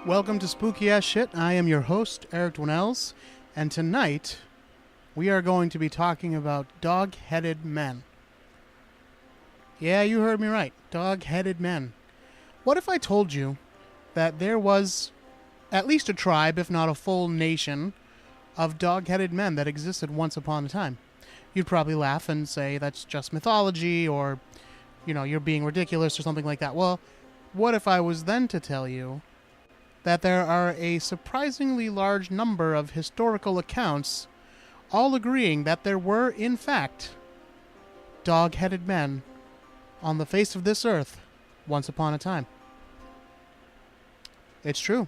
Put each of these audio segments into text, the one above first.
Welcome to Spooky Ass Shit. I am your host, Eric Dwinells, and tonight we are going to be talking about dog-headed men. Yeah, you heard me right. Dog-headed men. What if I told you that there was at least a tribe, if not a full nation, of dog-headed men that existed once upon a time? You'd probably laugh and say that's just mythology, or, you know, you're being ridiculous or something like that. Well, what if I was then to tell you that there are a surprisingly large number of historical accounts all agreeing that there were, in fact, dog-headed men on the face of this earth once upon a time? It's true.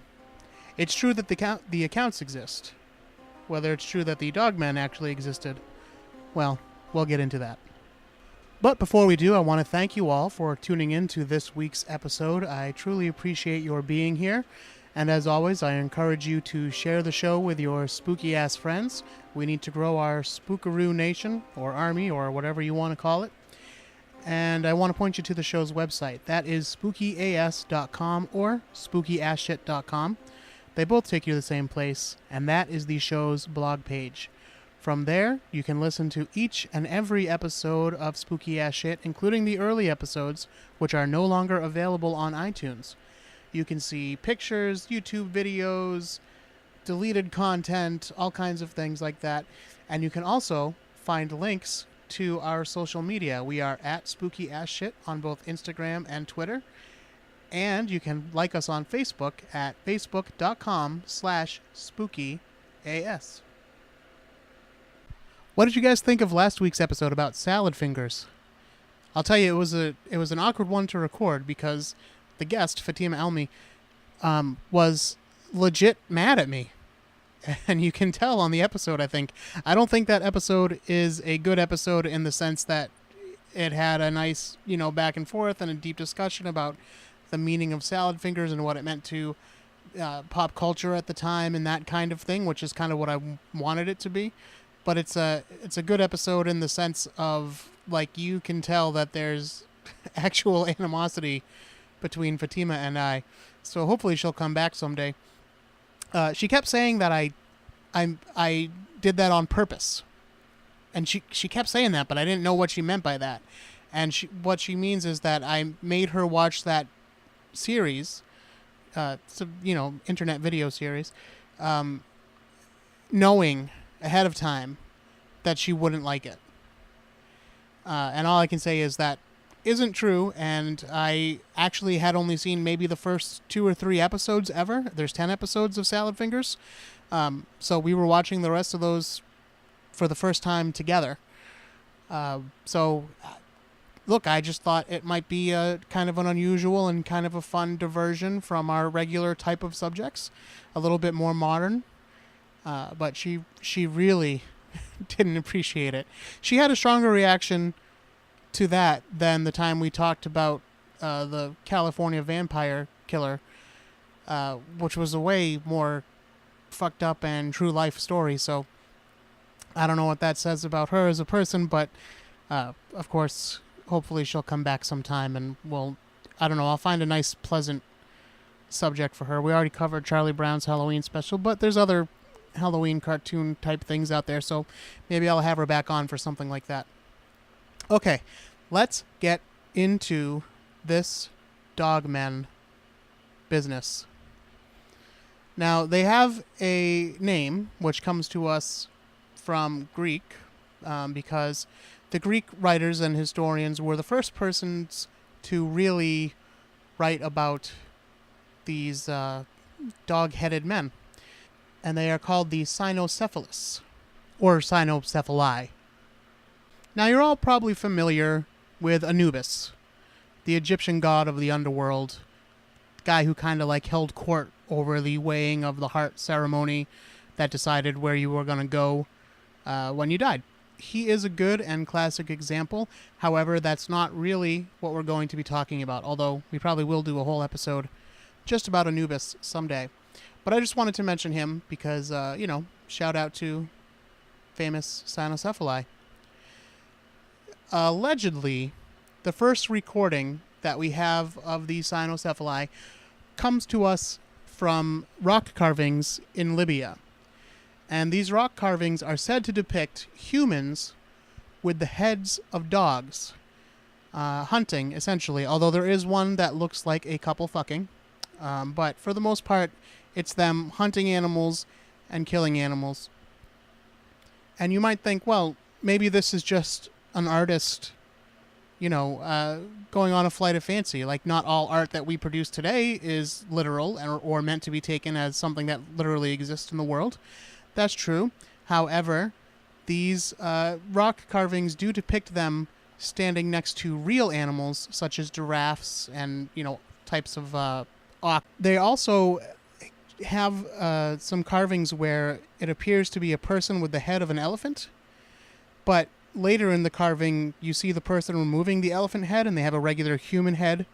It's true that the accounts exist. Whether it's true that the dogmen actually existed, well, we'll get into that. But before we do, I want to thank you all for tuning in to this week's episode. I truly appreciate your being here. And as always, I encourage you to share the show with your spooky-ass friends. We need to grow our Spookaroo Nation, or Army, or whatever you want to call it. And I want to point you to the show's website. That is spookyas.com or spookyasshit.com. They both take you to the same place, and that is the show's blog page. From there, you can listen to each and every episode of Spooky Ass Shit, including the early episodes, which are no longer available on iTunes. You can see pictures, YouTube videos, deleted content, all kinds of things like that. And you can also find links to our social media. We are at Spooky Ass Shit on both Instagram and Twitter. And you can like us on Facebook at facebook.com/spookyas. What did you guys think of last week's episode about salad fingers? I'll tell you, it was an awkward one to record because the guest, Fatima Elmi, was legit mad at me. And you can tell on the episode, I think. I don't think that episode is a good episode in the sense that it had a nice, back and forth and a deep discussion about the meaning of salad fingers and what it meant to pop culture at the time and that kind of thing, which is kind of what I wanted it to be. But it's a good episode in the sense of, like, you can tell that there's actual animosity between Fatima and I, so hopefully she'll come back someday. She kept saying that I did that on purpose, and she kept saying that, but I didn't know what she meant by that. And what she means is that I made her watch that series, internet video series, knowing ahead of time that she wouldn't like it. And all I can say is that isn't true, and I actually had only seen maybe the first 2 or 3 episodes ever. There's 10 episodes of Salad Fingers, so we were watching the rest of those for the first time together. Look, I just thought it might be a kind of an unusual and kind of a fun diversion from our regular type of subjects, a little bit more modern, but she really didn't appreciate it. She had a stronger reaction to that than the time we talked about the California vampire killer, which was a way more fucked up and true life story. So I don't know what that says about her as a person, but of course, hopefully she'll come back sometime, and I'll find a nice, pleasant subject for her. We already covered Charlie Brown's Halloween special, but there's other Halloween cartoon type things out there, so maybe I'll have her back on for something like that. Okay, let's get into this dogmen business. Now, they have a name which comes to us from Greek, because the Greek writers and historians were the first persons to really write about these dog-headed men. And they are called the Cynocephalists, or Cynocephaly. Now, you're all probably familiar with Anubis, the Egyptian god of the underworld, the guy who kind of like held court over the weighing of the heart ceremony that decided where you were going to go when you died. he is a good and classic example. However, that's not really what we're going to be talking about, although we probably will do a whole episode just about Anubis someday. But I just wanted to mention him because, shout out to famous Cynocephaly. Allegedly, the first recording that we have of the Cynocephaly comes to us from rock carvings in Libya. And these rock carvings are said to depict humans with the heads of dogs, hunting, essentially, although there is one that looks like a couple fucking. But for the most part, it's them hunting animals and killing animals. And you might think, well, maybe this is just an artist, going on a flight of fancy. Like, not all art that we produce today is literal or meant to be taken as something that literally exists in the world. That's true. However, these rock carvings do depict them standing next to real animals, such as giraffes and, types of ox. They also have some carvings where it appears to be a person with the head of an elephant, but later in the carving, you see the person removing the elephant head, and they have a regular human head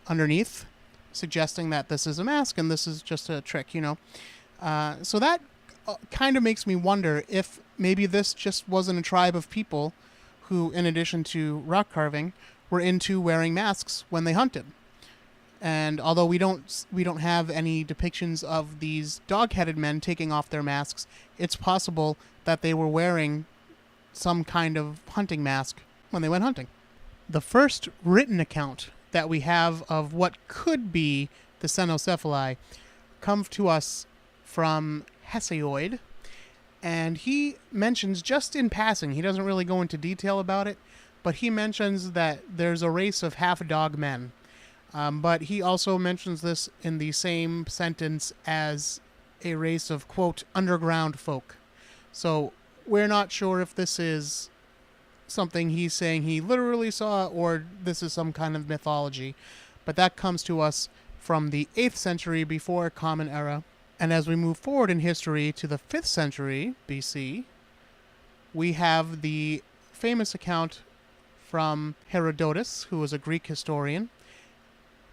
underneath, suggesting that this is a mask and this is just a trick, So that kind of makes me wonder if maybe this just wasn't a tribe of people who, in addition to rock carving, were into wearing masks when they hunted. And although we don't have any depictions of these dog-headed men taking off their masks, it's possible that they were wearing some kind of hunting mask when they went hunting. The first written account that we have of what could be the Cynocephaly comes to us from Hesiod, and he mentions just in passing, he doesn't really go into detail about it, but he mentions that there's a race of half-dog men. But he also mentions this in the same sentence as a race of, quote, underground folk. So we're not sure if this is something he's saying he literally saw or this is some kind of mythology. But that comes to us from the 8th century before Common Era. And as we move forward in history to the 5th century BC, we have the famous account from Herodotus, who was a Greek historian.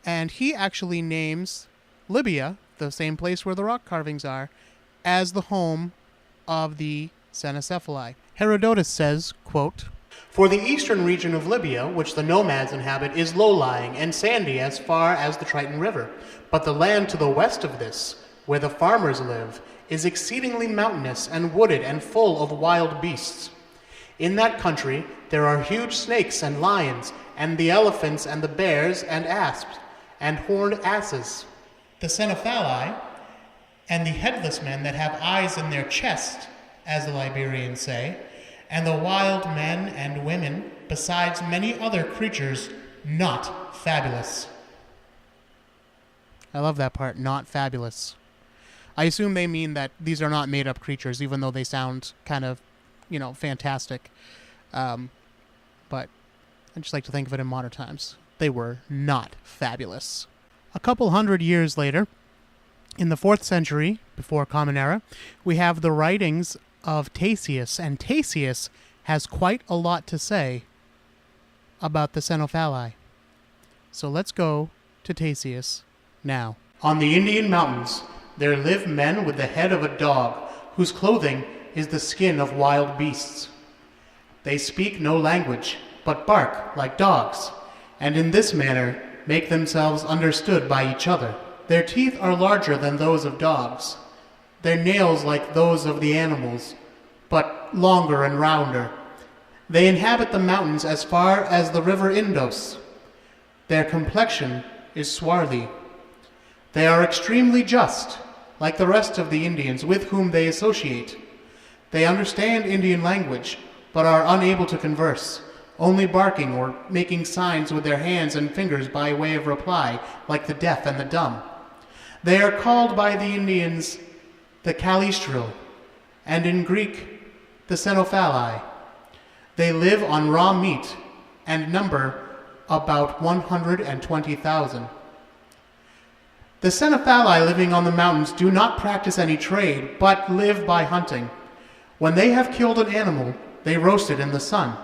And he actually names Libya, the same place where the rock carvings are, as the home of the Cynocephaly. Herodotus says, quote, "For the eastern region of Libya, which the nomads inhabit, is low-lying and sandy as far as the Triton River. But the land to the west of this, where the farmers live, is exceedingly mountainous and wooded and full of wild beasts. In that country there are huge snakes and lions, and the elephants and the bears and asps, and horned asses. The Cynocephaly, and the headless men that have eyes in their chest, as the Liberians say, and the wild men and women, besides many other creatures not fabulous." I love that part, not fabulous. I assume they mean that these are not made-up creatures, even though they sound kind of, fantastic. But I just like to think of it in modern times. They were not fabulous. A couple hundred years later, in the 4th century, before Common Era, we have the writings of Tasius, and Tasius has quite a lot to say about the Cynocephaly. So let's go to Tasius now. "On the Indian mountains there live men with the head of a dog, whose clothing is the skin of wild beasts. They speak no language, but bark like dogs, and in this manner make themselves understood by each other. Their teeth are larger than those of dogs, their nails like those of the animals, but longer and rounder. They inhabit the mountains as far as the river Indus. Their complexion is swarthy. They are extremely just, like the rest of the Indians with whom they associate. They understand Indian language, but are unable to converse, only barking or making signs with their hands and fingers by way of reply, like the deaf and the dumb. They are called by the Indians the Calistril, and in Greek, the Cynocephaly. They live on raw meat and number about 120,000. The Cynocephaly living on the mountains do not practice any trade, but live by hunting. When they have killed an animal, they roast it in the sun.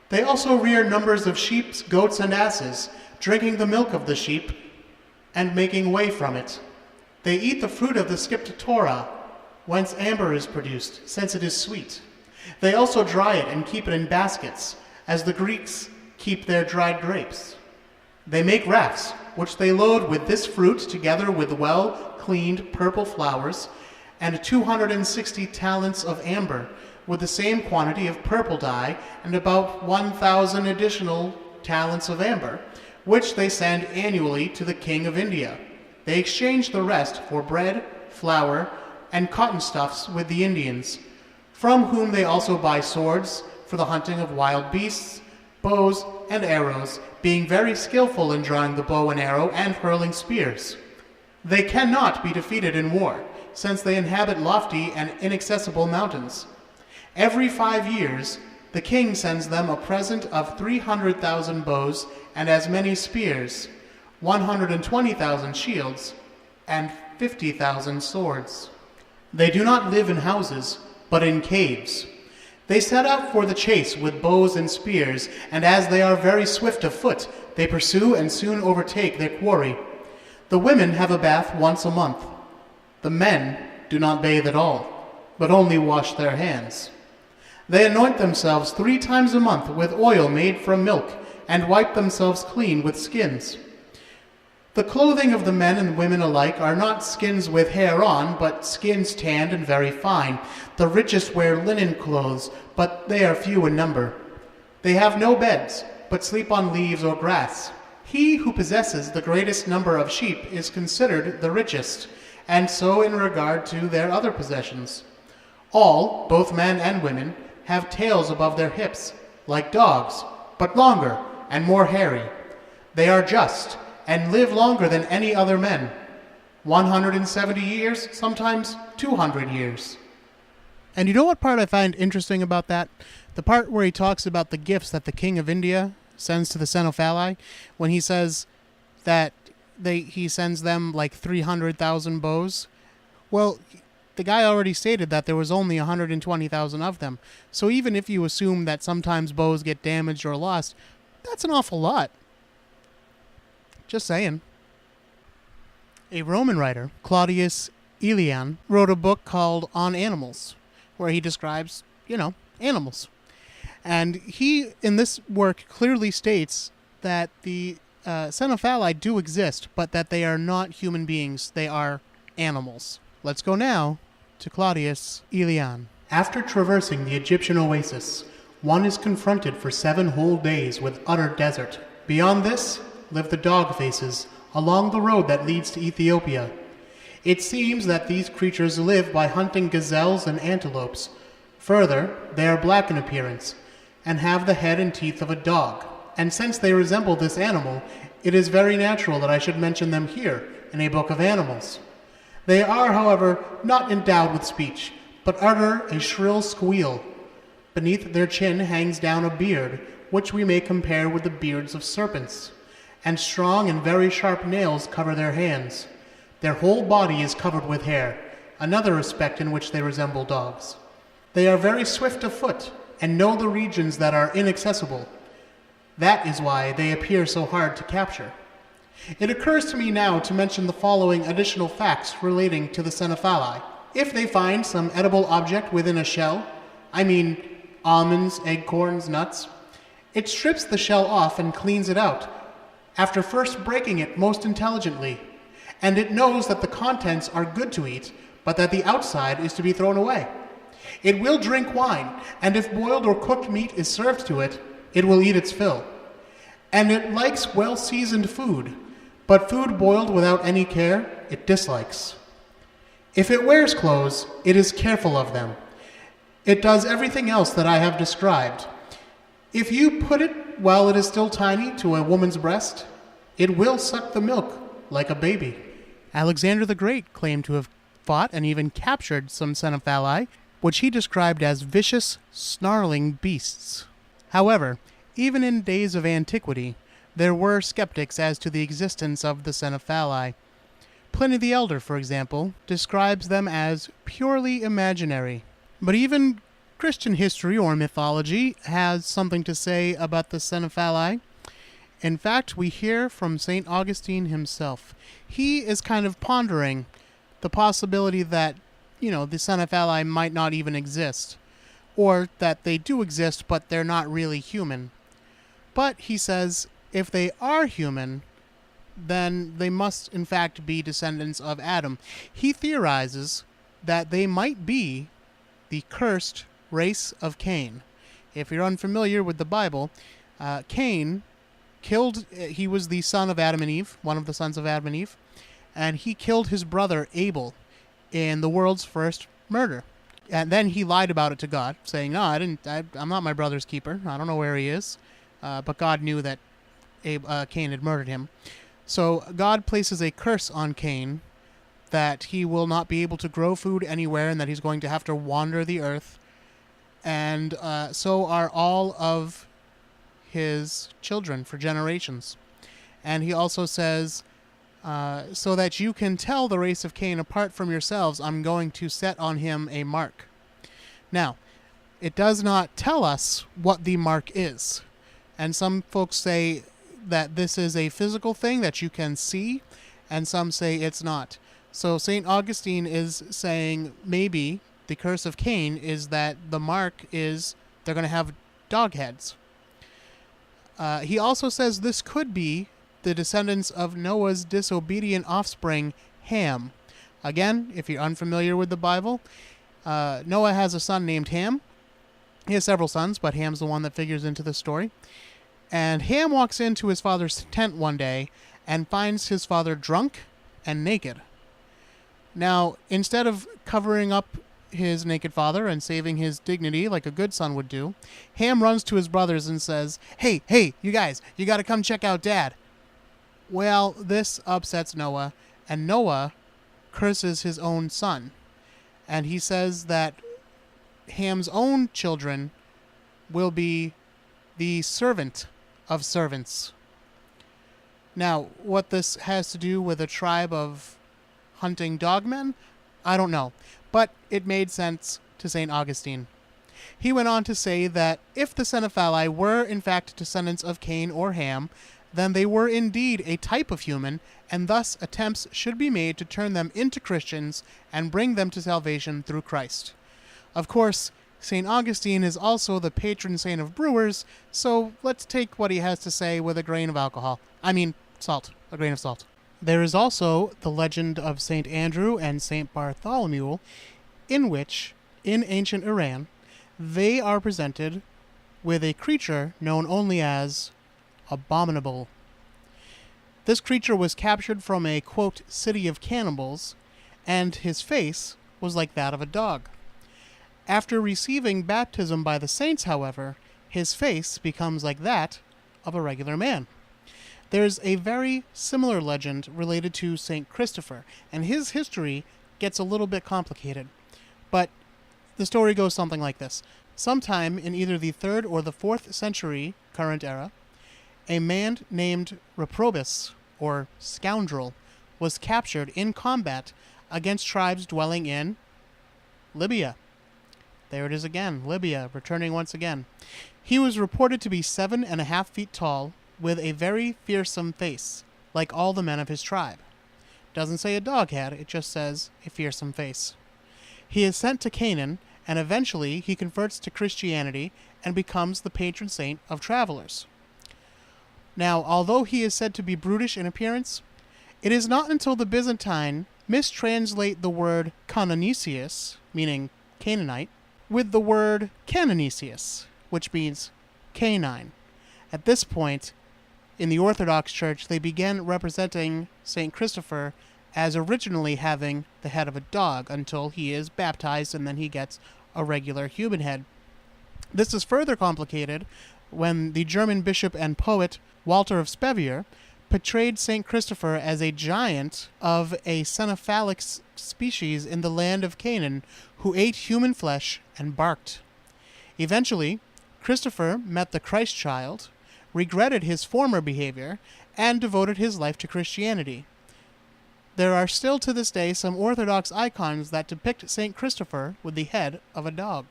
They also rear numbers of sheep, goats, and asses, drinking the milk of the sheep and making whey from it. They eat the fruit of the Scriptura, whence amber is produced, since it is sweet. They also dry it and keep it in baskets, as the Greeks keep their dried grapes. They make rafts, which they load with this fruit together with well-cleaned purple flowers, and 260 talents of amber, with the same quantity of purple dye, and about 1,000 additional talents of amber, which they send annually to the king of India. They exchange the rest for bread, flour, and cotton stuffs with the Indians, from whom they also buy swords for the hunting of wild beasts, bows, and arrows, being very skillful in drawing the bow and arrow and hurling spears. They cannot be defeated in war, since they inhabit lofty and inaccessible mountains. Every 5 years, the king sends them a present of 300,000 bows and as many spears, 120,000 shields, and 50,000 swords. They do not live in houses, but in caves. They set out for the chase with bows and spears, and as they are very swift of foot, they pursue and soon overtake their quarry. The women have a bath once a month. The men do not bathe at all, but only wash their hands. They anoint themselves 3 times a month with oil made from milk, and wipe themselves clean with skins. The clothing of the men and women alike are not skins with hair on, but skins tanned and very fine. The richest wear linen clothes, but they are few in number. They have no beds, but sleep on leaves or grass. He who possesses the greatest number of sheep is considered the richest, and so in regard to their other possessions. All, both men and women, have tails above their hips, like dogs, but longer and more hairy. They are just, and live longer than any other men, 170 years, sometimes 200 years. And you know what part I find interesting about that? The part where he talks about the gifts that the king of India sends to the Cynocephaly, when he says that he sends them like 300,000 bows. Well, the guy already stated that there was only 120,000 of them. So even if you assume that sometimes bows get damaged or lost, that's an awful lot. Just saying. A Roman writer, Claudius Aelian, wrote a book called On Animals, where he describes, animals. And he, in this work, clearly states that the Cynocephaly do exist, but that they are not human beings. They are animals. Let's go now to Claudius Aelian. After traversing the Egyptian oasis, one is confronted for 7 whole days with utter desert. Beyond this live the dog faces along the road that leads to Ethiopia. It seems that these creatures live by hunting gazelles and antelopes. Further, they are black in appearance and have the head and teeth of a dog. And since they resemble this animal, it is very natural that I should mention them here in a book of animals. They are, however, not endowed with speech, but utter a shrill squeal. Beneath their chin hangs down a beard, which we may compare with the beards of serpents, and strong and very sharp nails cover their hands. Their whole body is covered with hair, another aspect in which they resemble dogs. They are very swift of foot, and know the regions that are inaccessible. That is why they appear so hard to capture. It occurs to me now to mention the following additional facts relating to the Cynocephaly. If they find some edible object within a shell, I mean almonds, acorns, nuts, it strips the shell off and cleans it out, after first breaking it most intelligently. And it knows that the contents are good to eat, but that the outside is to be thrown away. It will drink wine, and if boiled or cooked meat is served to it, it will eat its fill. And it likes well-seasoned food, but food boiled without any care, it dislikes. If it wears clothes, it is careful of them. It does everything else that I have described. If you put it, while it is still tiny, to a woman's breast, it will suck the milk like a baby. Alexander the Great claimed to have fought and even captured some Cynocephaly, which he described as vicious, snarling beasts. However, even in days of antiquity, there were skeptics as to the existence of the Cynocephaly. Pliny the Elder, for example, describes them as purely imaginary. But even Christian history or mythology has something to say about the Cynocephaly. In fact, we hear from St. Augustine himself. He is kind of pondering the possibility that, the Cynocephaly might not even exist, or that they do exist, but they're not really human. But he says if they are human, then they must in fact be descendants of Adam. He theorizes that they might be the cursed race of Cain. If you're unfamiliar with the Bible, Cain he was the son of Adam and Eve, one of the sons of Adam and Eve, and he killed his brother Abel in the world's first murder. And then he lied about it to God, saying, "No, I'm not my brother's keeper. I don't know where he is." But God knew that Cain had murdered him. So God places a curse on Cain that he will not be able to grow food anywhere and that he's going to have to wander the earth. And so are all of his children for generations. And he also says, so that you can tell the race of Cain apart from yourselves, I'm going to set on him a mark. Now, it does not tell us what the mark is. And some folks say that this is a physical thing that you can see, and some say it's not. So St. Augustine is saying maybe the curse of Cain is that the mark is they're going to have dog heads. He also says this could be the descendants of Noah's disobedient offspring, Ham. Again, if you're unfamiliar with the Bible, Noah has a son named Ham. He has several sons, but Ham's the one that figures into the story. And Ham walks into his father's tent one day and finds his father drunk and naked. Now, instead of covering up his naked father and saving his dignity like a good son would do, Ham runs to his brothers and says, Hey, you guys, you got to come check out Dad. Well, this upsets Noah, and Noah curses his own son. And he says that Ham's own children will be the servant of servants. Now, what this has to do with a tribe of hunting dogmen, I don't know, but it made sense to St. Augustine. He went on to say that if the Cynocephaly were in fact descendants of Cain or Ham, then they were indeed a type of human, and thus attempts should be made to turn them into Christians and bring them to salvation through Christ. Of course, St. Augustine is also the patron saint of brewers, so let's take what he has to say with a grain of salt, a grain of salt. There is also the legend of St. Andrew and St. Bartholomew, in which, in ancient Iran, they are presented with a creature known only as Abominable. This creature was captured from a, quote, city of cannibals, and his face was like that of a dog. After receiving baptism by the saints, however, his face becomes like that of a regular man. There's a very similar legend related to St. Christopher, and his history gets a little bit complicated. But the story goes something like this. Sometime in either the 3rd or the 4th century current era, a man named Reprobus, or Scoundrel, was captured in combat against tribes dwelling in Libya. There it is again, Libya, returning once again. He was reported to be 7.5 feet tall, with a very fearsome face, like all the men of his tribe. Doesn't say a dog head, it just says a fearsome face. He is sent to Canaan, and eventually he converts to Christianity and becomes the patron saint of travelers. Now, although he is said to be brutish in appearance, it is not until the Byzantine mistranslate the word Canonisius, meaning Canaanite, with the word Canonisius, which means canine. At this point, in the Orthodox Church, they began representing St. Christopher as originally having the head of a dog until he is baptized and then he gets a regular human head. This is further complicated when the German bishop and poet Walter of Spevier portrayed St. Christopher as a giant of a cynocephalic species in the land of Canaan who ate human flesh and barked. Eventually, Christopher met the Christ child, regretted his former behavior, and devoted his life to Christianity. There are still to this day some Orthodox icons that depict St. Christopher with the head of a dog.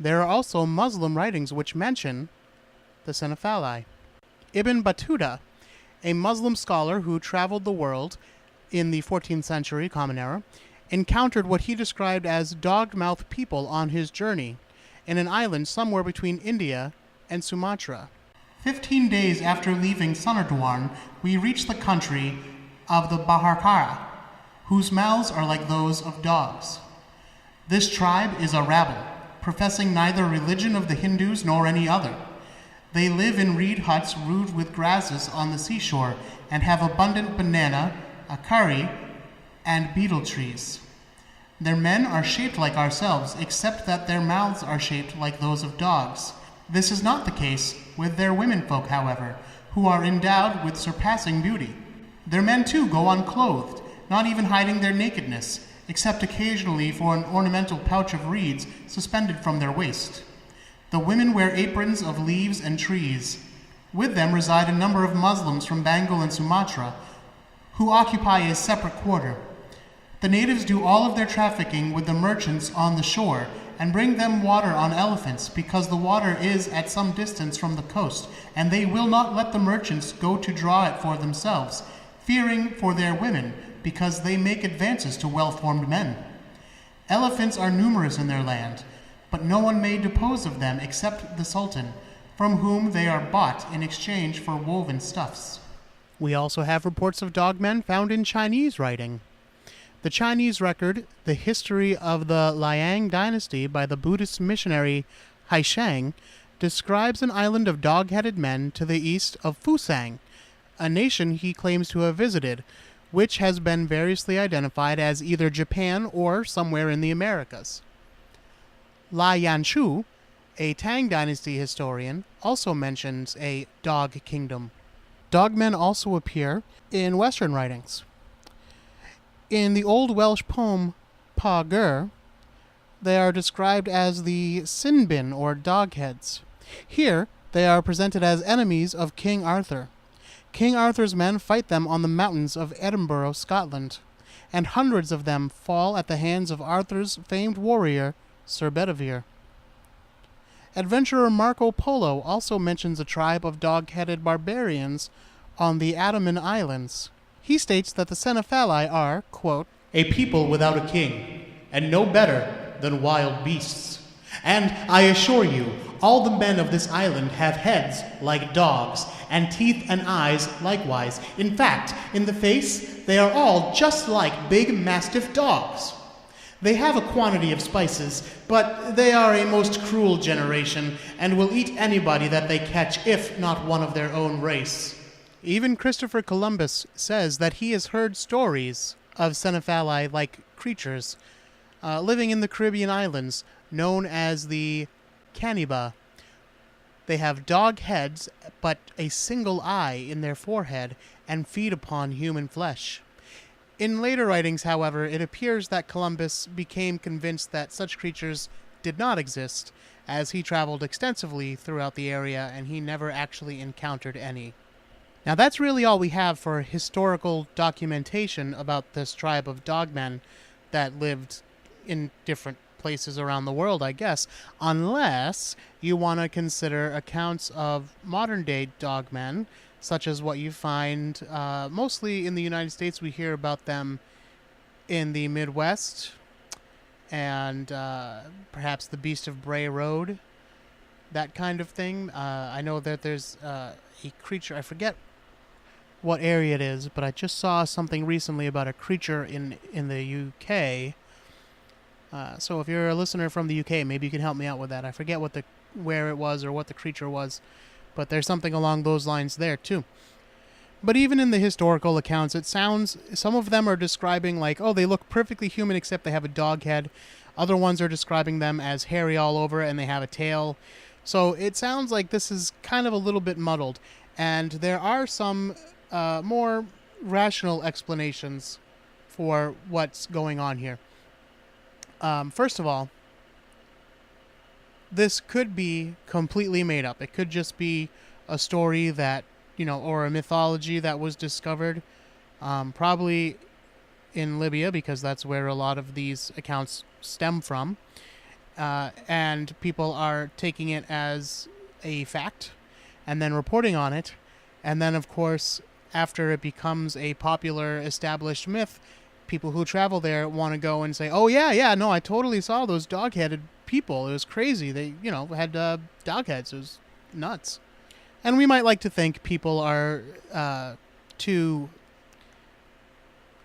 There are also Muslim writings which mention the Cynocephaly. Ibn Battuta, a Muslim scholar who traveled the world in the 14th century Common Era, encountered what he described as dog-mouthed people on his journey in an island somewhere between India and Sumatra. 15 days after leaving Sunarduan, we reached the country of the Baharkara, whose mouths are like those of dogs. This tribe is a rabble, professing neither religion of the Hindus nor any other. They live in reed huts roofed with grasses on the seashore and have abundant banana, akari, and betel trees. Their men are shaped like ourselves, except that their mouths are shaped like those of dogs. This is not the case with their womenfolk, however, who are endowed with surpassing beauty. Their men too go unclothed, not even hiding their nakedness, except occasionally for an ornamental pouch of reeds suspended from their waist. The women wear aprons of leaves and trees. With them reside a number of Muslims from Bengal and Sumatra, who occupy a separate quarter. The natives do all of their trafficking with the merchants on the shore and bring them water on elephants because the water is at some distance from the coast, and they will not let the merchants go to draw it for themselves, fearing for their women because they make advances to well-formed men. Elephants are numerous in their land, but no one may dispose of them except the Sultan, from whom they are bought in exchange for woven stuffs. We also have reports of dogmen found in Chinese writing. The Chinese record, The History of the Liang Dynasty by the Buddhist missionary Haisheng, describes an island of dog-headed men to the east of Fusang, a nation he claims to have visited, which has been variously identified as either Japan or somewhere in the Americas. La Yanshu, a Tang Dynasty historian, also mentions a dog kingdom. Dogmen also appear in Western writings. In the Old Welsh poem Pa Gur, they are described as the Sinbin, or dogheads. Here, they are presented as enemies of King Arthur. King Arthur's men fight them on the mountains of Edinburgh, Scotland, and hundreds of them fall at the hands of Arthur's famed warrior, Sir Bedivere. Adventurer Marco Polo also mentions a tribe of dog-headed barbarians on the Andaman Islands. He states that the Cynocephaly are, quote, a people without a king, and no better than wild beasts. And I assure you, all the men of this island have heads like dogs, and teeth and eyes likewise. In fact, in the face, they are all just like big mastiff dogs. They have a quantity of spices, but they are a most cruel generation, and will eat anybody that they catch, if not one of their own race. Even Christopher Columbus says that he has heard stories of Cynocephaly-like creatures living in the Caribbean islands, known as the Caniba. They have dog heads, but a single eye in their forehead, and feed upon human flesh. In later writings, however, it appears that Columbus became convinced that such creatures did not exist, as he traveled extensively throughout the area and he never actually encountered any. Now that's really all we have for historical documentation about this tribe of dogmen that lived in different places around the world, I guess, unless you want to consider accounts of modern-day dogmen, such as what you find mostly in the United States. We hear about them in the Midwest, and perhaps the Beast of Bray Road, that kind of thing. I know that there's a creature, I forget what area it is, but I just saw something recently about a creature in the UK. So if you're a listener from the UK, maybe you can help me out with that. I forget where it was or what the creature was, but there's something along those lines there too. But even in the historical accounts, it sounds, some of them are describing like, oh, they look perfectly human except they have a dog head. Other ones are describing them as hairy all over and they have a tail. So it sounds like this is kind of a little bit muddled. And there are some more rational explanations for what's going on here. First of all, this could be completely made up. It could just be a story that, or a mythology that was discovered, probably in Libya, because that's where a lot of these accounts stem from. and people are taking it as a fact and then reporting on it. And then, of course, after it becomes a popular established myth, people who travel there want to go and say, "Oh yeah, yeah, no, I totally saw those dog-headed people. It was crazy. They, had dog heads. It was nuts." And we might like to think people are too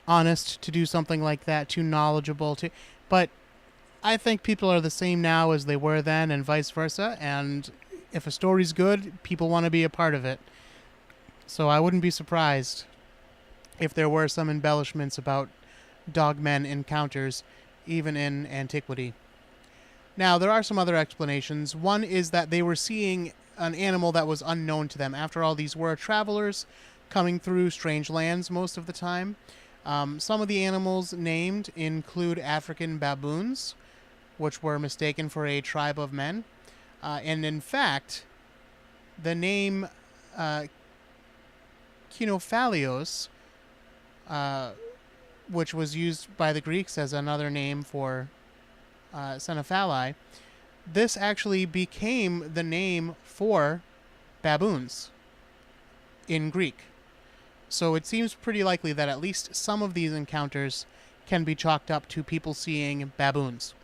honest to do something like that, too knowledgeable to, but I think people are the same now as they were then, and vice versa. And if a story's good, people want to be a part of it. So I wouldn't be surprised if there were some embellishments about dogmen encounters, even in antiquity. Now, there are some other explanations. One is that they were seeing an animal that was unknown to them. After all, these were travelers coming through strange lands most of the time. Some of the animals named include African baboons, which were mistaken for a tribe of men. And in fact, the name Cynocephalios, which was used by the Greeks as another name for Cynocephaly, this actually became the name for baboons in Greek. So it seems pretty likely that at least some of these encounters can be chalked up to people seeing baboons.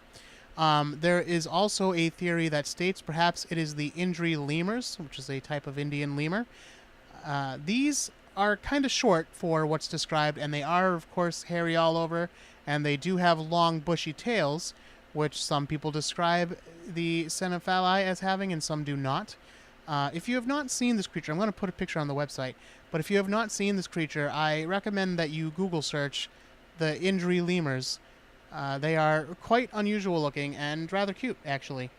There is also a theory that states perhaps it is the Indri lemurs, which is a type of Indian lemur. These are kind of short for what's described, and they are, of course, hairy all over, and they do have long, bushy tails, which some people describe the Cynocephaly as having, and some do not. If you have not seen this creature, I'm going to put a picture on the website, but if you have not seen this creature, I recommend that you Google search the Indri lemurs. They are quite unusual looking and rather cute, actually.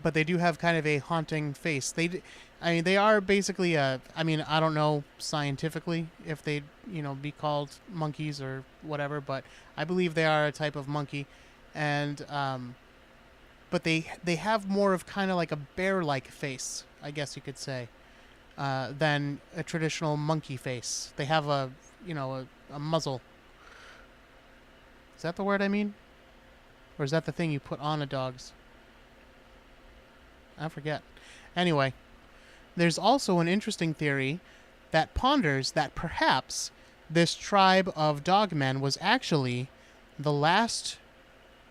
But they do have kind of a haunting face. They are basically I don't know scientifically if they'd, be called monkeys or whatever, but I believe they are a type of monkey. And, but they have more of kind of like a bear-like face, I guess you could say, than a traditional monkey face. They have a muzzle. Is that the word I mean? Or is that the thing you put on a dog's? I forget. Anyway, there's also an interesting theory that ponders that perhaps this tribe of dogmen was actually the last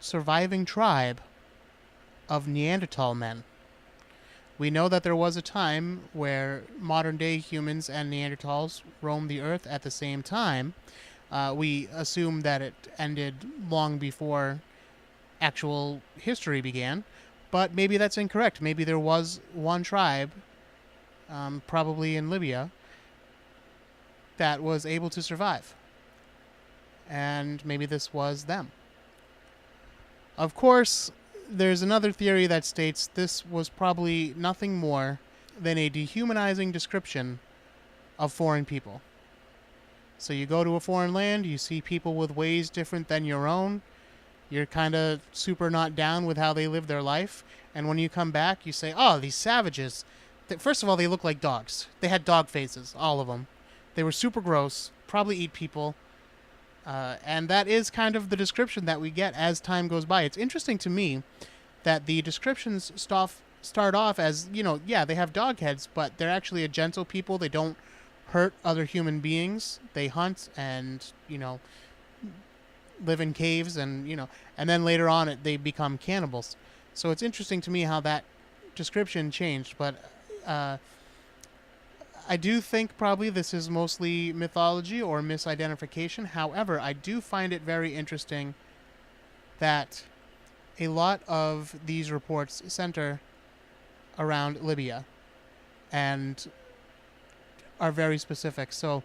surviving tribe of Neanderthal men. We know that there was a time where modern-day humans and Neanderthals roamed the earth at the same time. We assume that it ended long before actual history began, but maybe that's incorrect. Maybe there was one tribe, probably in Libya, that was able to survive. And maybe this was them. Of course, there's another theory that states this was probably nothing more than a dehumanizing description of foreign people. So you go to a foreign land, you see people with ways different than your own, you're kind of super not down with how they live their life, and when you come back, you say, "Oh, these savages." First of all, they look like dogs. They had dog faces, all of them. They were super gross, probably eat people, and that is kind of the description that we get as time goes by. It's interesting to me that the descriptions start off as, they have dog heads, but they're actually a gentle people. They don't hurt other human beings. They hunt and, live in caves and, and then later on they become cannibals. So it's interesting to me how that description changed, but I do think probably this is mostly mythology or misidentification. However, I do find it very interesting that a lot of these reports center around Libya and are very specific. So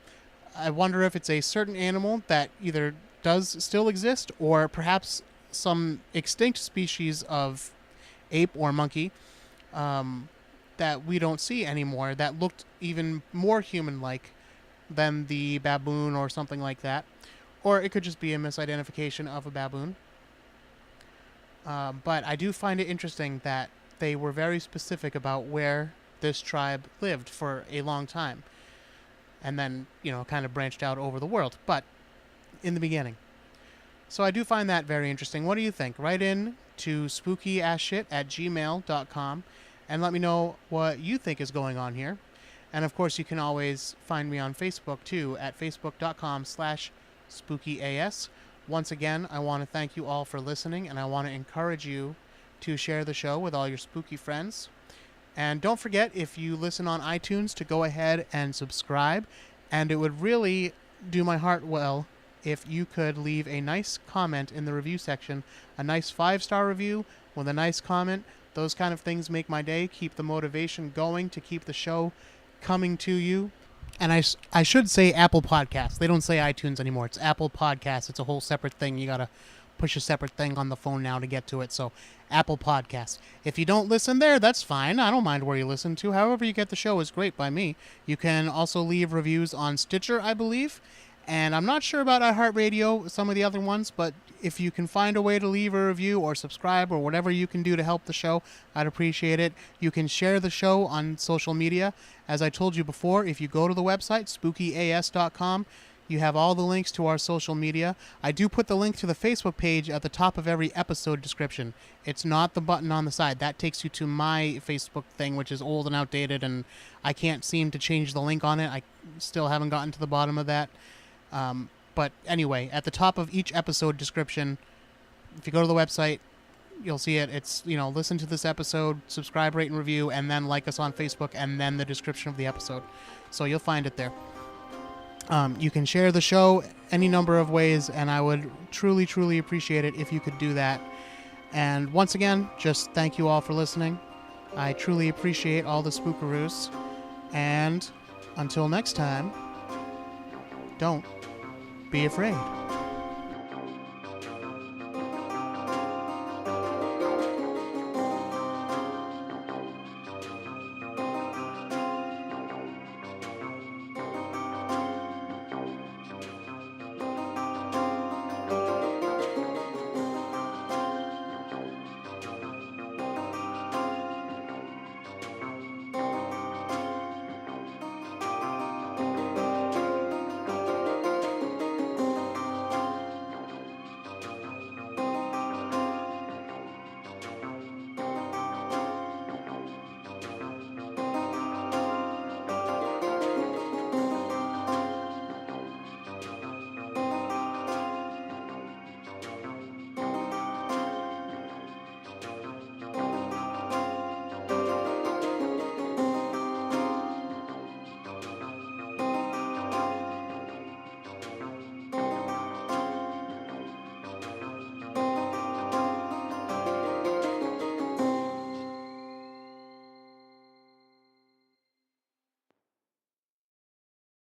I wonder if it's a certain animal that either does still exist or perhaps some extinct species of ape or monkey that we don't see anymore that looked even more human-like than the baboon or something like that. Or it could just be a misidentification of a baboon. But I do find it interesting that they were very specific about where this tribe lived for a long time. And then, kind of branched out over the world. But in the beginning. So I do find that very interesting. What do you think? Write in to spookyasshit@gmail.com and let me know what you think is going on here. And of course, you can always find me on Facebook too at facebook.com/spookyas. Once again, I want to thank you all for listening, and I want to encourage you to share the show with all your spooky friends. And don't forget, if you listen on iTunes, to go ahead and subscribe. And it would really do my heart well if you could leave a nice comment in the review section, a nice 5-star review with a nice comment. Those kind of things make my day, keep the motivation going to keep the show coming to you. And I should say Apple Podcasts. They don't say iTunes anymore. It's Apple Podcasts. It's a whole separate thing. You got to push a separate thing on the phone now to get to it. So Apple Podcasts. If you don't listen there, that's fine. I don't mind where you listen to. However you get the show is great by me. You can also leave reviews on Stitcher, I believe. And I'm not sure about iHeartRadio, some of the other ones, but if you can find a way to leave a review or subscribe or whatever you can do to help the show, I'd appreciate it. You can share the show on social media. As I told you before, if you go to the website, spookyas.com, you have all the links to our social media. I do put the link to the Facebook page at the top of every episode description. It's not the button on the side. That takes you to my Facebook thing, which is old and outdated, and I can't seem to change the link on it. I still haven't gotten to the bottom of that. But anyway, at the top of each episode description, if you go to the website, you'll see it. It's, listen to this episode, subscribe, rate, and review, and then like us on Facebook, and then the description of the episode. So you'll find it there. You can share the show any number of ways, and I would truly, truly appreciate it if you could do that. And once again, just thank you all for listening. I truly appreciate all the spookaroos. And until next time, don't be afraid.